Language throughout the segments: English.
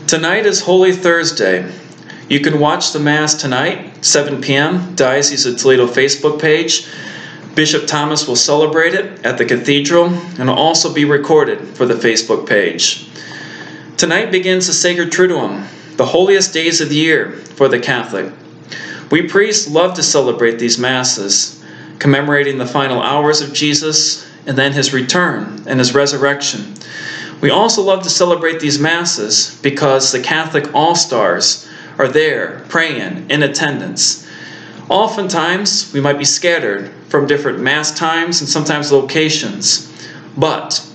Tonight is Holy Thursday. You can watch the Mass tonight, 7 p.m., Diocese of Toledo Facebook page. Bishop Thomas will celebrate it at the cathedral and will also be recorded for the Facebook page. Tonight begins the Sacred Triduum, the holiest days of the year for the Catholic. We priests love to celebrate these Masses, commemorating the final hours of Jesus and then his return and his resurrection. We also love to celebrate these Masses because the Catholic all-stars are there, praying, in attendance. Oftentimes, we might be scattered from different Mass times and sometimes locations, but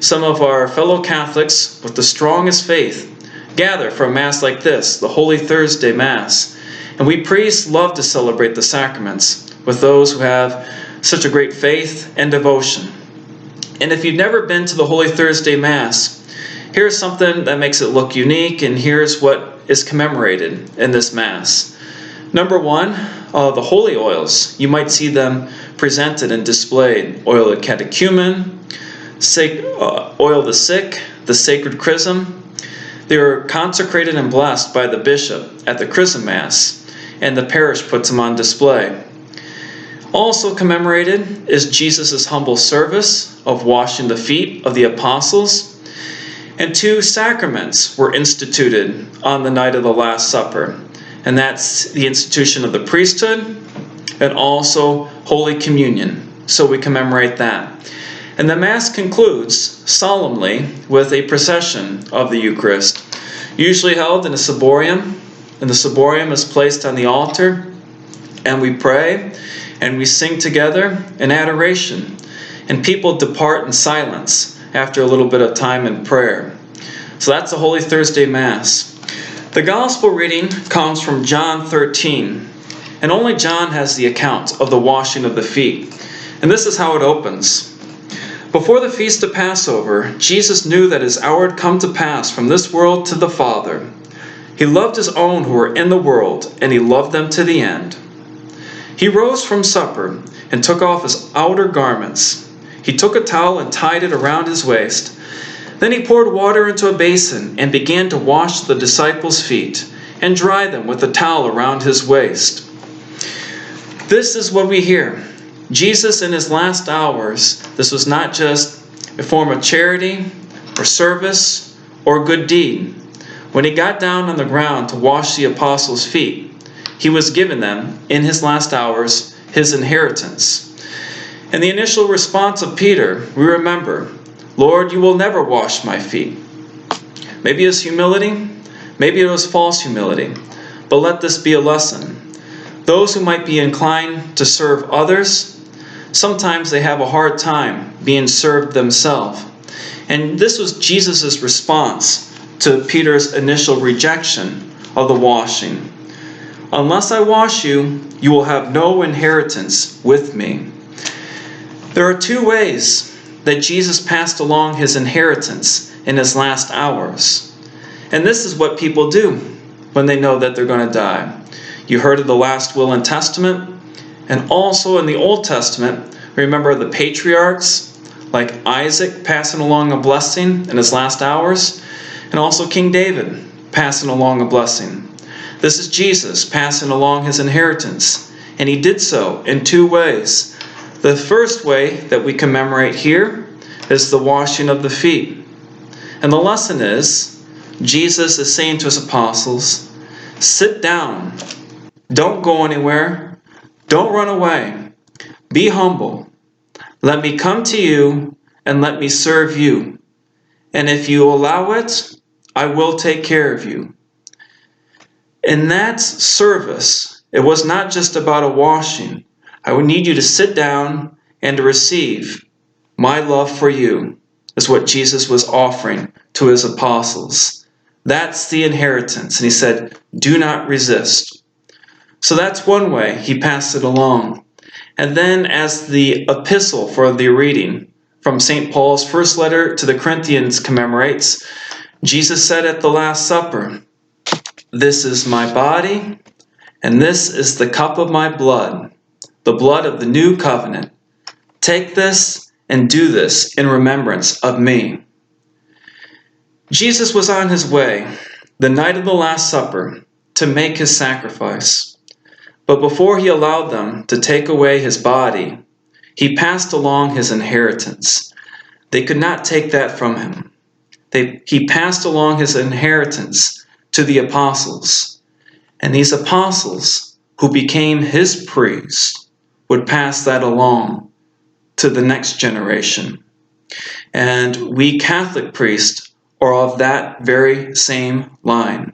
some of our fellow Catholics with the strongest faith gather for a Mass like this, the Holy Thursday Mass, and we priests love to celebrate the sacraments with those who have such a great faith and devotion. And if you've never been to the Holy Thursday Mass, here's something that makes it look unique, and here's what is commemorated in this Mass. Number one, the holy oils. You might see them presented and displayed. Oil of catechumen, oil of the sick, the sacred chrism. They are consecrated and blessed by the bishop at the Chrism Mass, and the parish puts them on display. Also commemorated is Jesus' humble service of washing the feet of the apostles, and 2 sacraments were instituted on the night of the Last Supper, and that's the institution of the priesthood and also Holy Communion. So we commemorate that. And the Mass concludes solemnly with a procession of the Eucharist, usually held in a ciborium, and the ciborium is placed on the altar, and we pray and we sing together in adoration, and people depart in silence after a little bit of time in prayer. So that's the Holy Thursday Mass. The Gospel reading comes from John 13, and only John has the account of the washing of the feet. And this is how it opens. Before the feast of Passover, Jesus knew that his hour had come to pass from this world to the Father. He loved his own who were in the world, and he loved them to the end. He rose from supper and took off his outer garments. He took a towel and tied it around his waist. Then he poured water into a basin and began to wash the disciples' feet and dry them with the towel around his waist. This is what we hear. Jesus in his last hours, this was not just a form of charity or service or good deed. When he got down on the ground to wash the apostles' feet, he was given them, in his last hours, his inheritance. And the initial response of Peter, we remember, "Lord, you will never wash my feet." Maybe it was humility, maybe it was false humility, but let this be a lesson. Those who might be inclined to serve others, sometimes they have a hard time being served themselves. And this was Jesus' response to Peter's initial rejection of the washing. "Unless I wash you, you will have no inheritance with me." There are 2 ways that Jesus passed along his inheritance in his last hours. And this is what people do when they know that they're going to die. You heard of the last will and testament, and also in the Old Testament, remember the patriarchs like Isaac passing along a blessing in his last hours, and also King David passing along a blessing. This is Jesus passing along his inheritance, and he did so in 2 ways. The first way that we commemorate here is the washing of the feet. And the lesson is, Jesus is saying to his apostles, sit down. Don't go anywhere. Don't run away. Be humble. Let me come to you and let me serve you. And if you allow it, I will take care of you. In that service, it was not just about a washing. I would need you to sit down and to receive my love for you, is what Jesus was offering to his apostles. That's the inheritance. And he said, do not resist. So that's one way he passed it along. And then as the epistle for the reading from St. Paul's first letter to the Corinthians commemorates, Jesus said at the Last Supper, "This is my body, and this is the cup of my blood, the blood of the new covenant. Take this and do this in remembrance of me." Jesus was on his way. the night of the Last Supper, to make his sacrifice. But before he allowed them to take away his body, he passed along his inheritance. They could not take that from him. He passed along his inheritance to the apostles. And these apostles, who became his priests, would pass that along to the next generation. And we Catholic priests are of that very same line.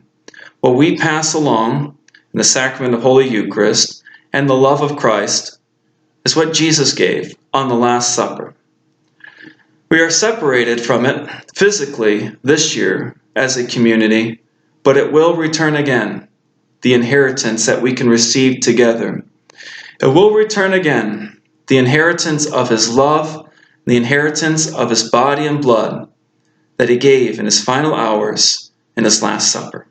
What we pass along in the sacrament of Holy Eucharist and the love of Christ is what Jesus gave on the Last Supper. We are separated from it physically this year as a community, but it will return again, the inheritance that we can receive together. It will return again, the inheritance of his love, the inheritance of his body and blood that he gave in his final hours in his Last Supper.